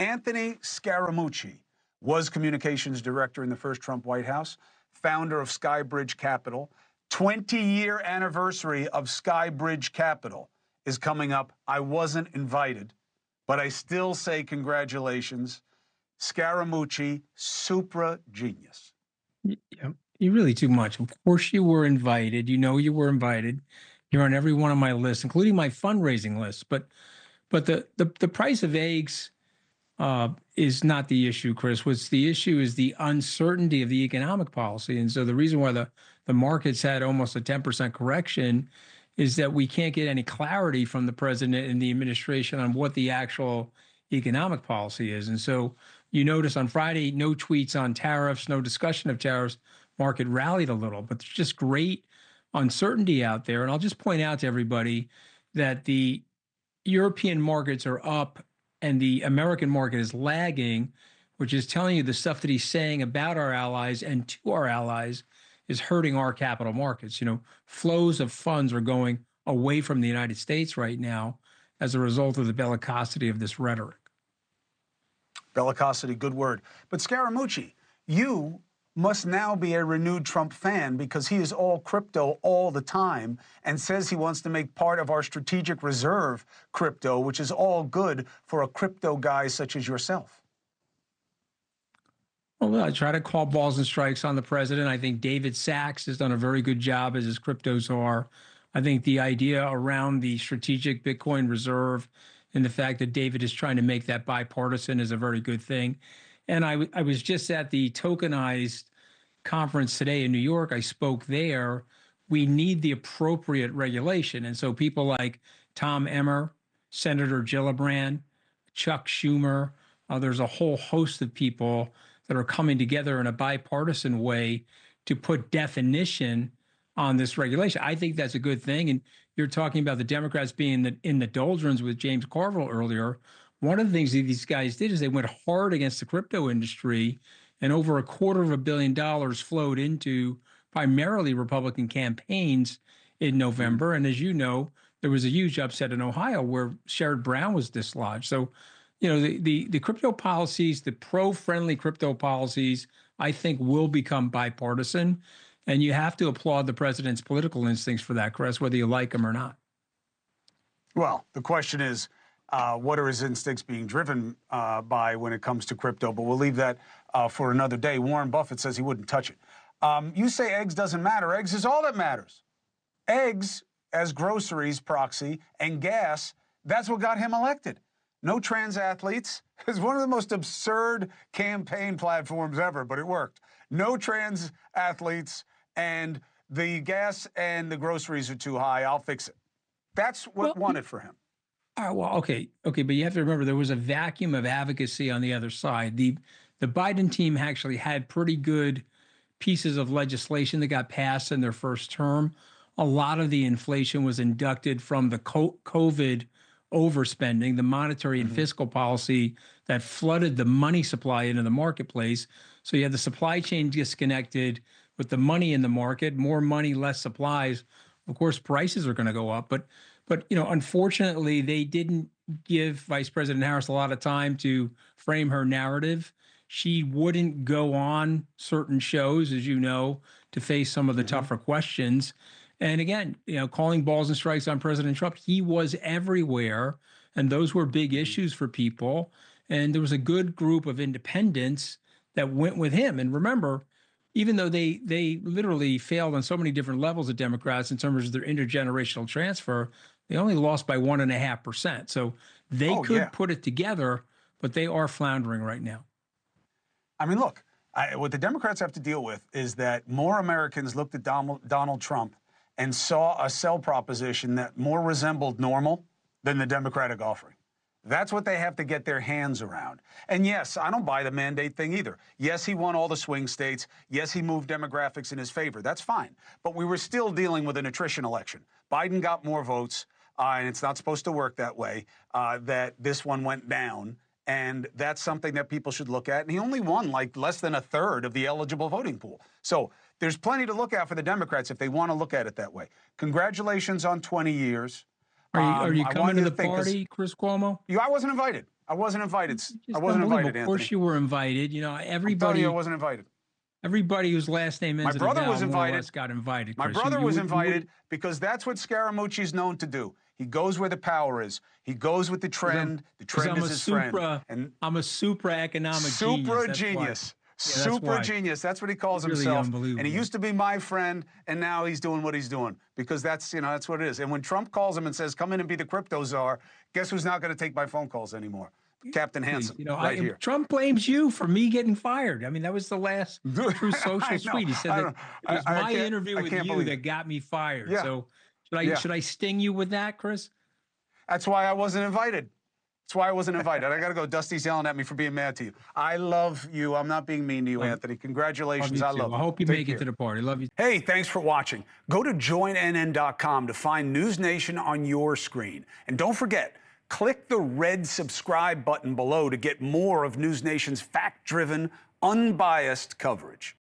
Anthony Scaramucci was communications director in the first Trump White House, founder of Skybridge Capital. 20-year anniversary of Skybridge Capital is coming up. I wasn't invited, but I still say congratulations. Scaramucci, supra genius. Yeah, you really too much. Of course you were invited. You know you were invited. You're on every one of my lists, including my fundraising list. But the price of eggs is not the issue, Chris. What's the issue is the uncertainty of the economic policy. And so the reason why the markets had almost a 10% correction is that we can't get any clarity from the president and the administration on what the actual economic policy is. And so you notice on Friday, no tweets on tariffs, no discussion of tariffs. Market rallied a little, but there's just great uncertainty out there. And I'll just point out to everybody that the European markets are up and the American market is lagging, which is telling you the stuff that he's saying about our allies and to our allies is hurting our capital markets. You know, flows of funds are going away from the United States right now as a result of the bellicosity of this rhetoric. Bellicosity, good word. But Scaramucci, you must now be a renewed Trump fan because he is all crypto all the time and says he wants to make part of our strategic reserve crypto, which is all good for a crypto guy such as yourself. Well, I try to call balls and strikes on the president. I think David Sachs has done a very good job, as his cryptos are. I think the idea around the strategic Bitcoin reserve and the fact that David is trying to make that bipartisan is a very good thing. And I was just at the tokenized conference today in New York. I spoke there. We need the appropriate regulation. And so people like Tom Emmer, Senator Gillibrand, Chuck Schumer, there's a whole host of people that are coming together in a bipartisan way to put definition on this regulation. I think that's a good thing. And you're talking about the Democrats being in the doldrums with James Carville earlier. One of the things that these guys did is they went hard against the crypto industry, and over $250 million flowed into primarily Republican campaigns in November. And as you know, there was a huge upset in Ohio where Sherrod Brown was dislodged. So, you know, the crypto policies, the pro-friendly crypto policies, I think will become bipartisan. And you have to applaud the president's political instincts for that, Chris, whether you like them or not. Well, the question is, what are his instincts being driven by when it comes to crypto? But we'll leave that for another day. Warren Buffett says he wouldn't touch it. You say eggs doesn't matter. Eggs is all that matters. Eggs as groceries proxy and gas, that's what got him elected. No trans athletes. It's one of the most absurd campaign platforms ever, but it worked. No trans athletes, and the gas and the groceries are too high. I'll fix it. That's what won it for him. All right, well, okay, but you have to remember there was a vacuum of advocacy on the other side. The Biden team actually had pretty good pieces of legislation that got passed in their first term. A lot of the inflation was inducted from the COVID overspending, the monetary and fiscal policy that flooded the money supply into the marketplace. So you had the supply chain disconnected with the money in the market, more money, less supplies. Of course, prices are going to go up, but you know, unfortunately, they didn't give Vice President Harris a lot of time to frame her narrative. She wouldn't go on certain shows, as you know, to face some of the tougher questions. And again, you know, calling balls and strikes on President Trump, he was everywhere, and those were big issues for people. And there was a good group of independents that went with him. And remember, even though they literally failed on so many different levels of Democrats in terms of their intergenerational transfer, they only lost by 1.5%. So they could put it together, but they are floundering right now. I mean, look, what the Democrats have to deal with is that more Americans looked at Donald Trump and saw a sell proposition that more resembled normal than the Democratic offering. That's what they have to get their hands around. And yes, I don't buy the mandate thing either. Yes, he won all the swing states. Yes, he moved demographics in his favor. That's fine. But we were still dealing with an attrition election. Biden got more votes, and it's not supposed to work that way, that this one went down. And that's something that people should look at. And he only won like less than a third of the eligible voting pool. So there's plenty to look at for the Democrats if they want to look at it that way. Congratulations on 20 years. Are you coming to the party, Chris Cuomo? I wasn't invited. I wasn't invited. Just I wasn't unbelievable. invited, Of course, Anthony. you were invited. You know, I'm telling everybody, you, I wasn't invited. everybody whose last name ends My in a brother vowel was more or invited. less got invited. My Chris. brother was invited wouldn't- because that's what Scaramucci is known to do. He goes where the power is. He goes with the trend. The trend is his friend. And I'm a supra economic super genius. genius. Yeah, that's Super why. genius. That's what he calls Really himself. unbelievable. And he used to be my friend, and now he's doing what he's doing because that's, that's what it is. And when Trump calls him and says, "Come in and be the crypto czar," guess who's not going to take my phone calls anymore? Captain Handsome, right here. Trump blames you for me getting fired. I mean, that was the last true social tweet. He said that it was my interview with you that got me fired. Yeah. So Yeah. should I sting you with that, Chris? That's why I wasn't invited. That's why I wasn't invited. I got to go. Dusty's yelling at me for being mad to you. I love you. I'm not being mean to you, Anthony. Congratulations. I love you. I hope you make it to the party. Love you. Hey, thanks for watching. Go to joinnn.com to find NewsNation on your screen. And don't forget, click the red subscribe button below to get more of NewsNation's fact-driven, unbiased coverage.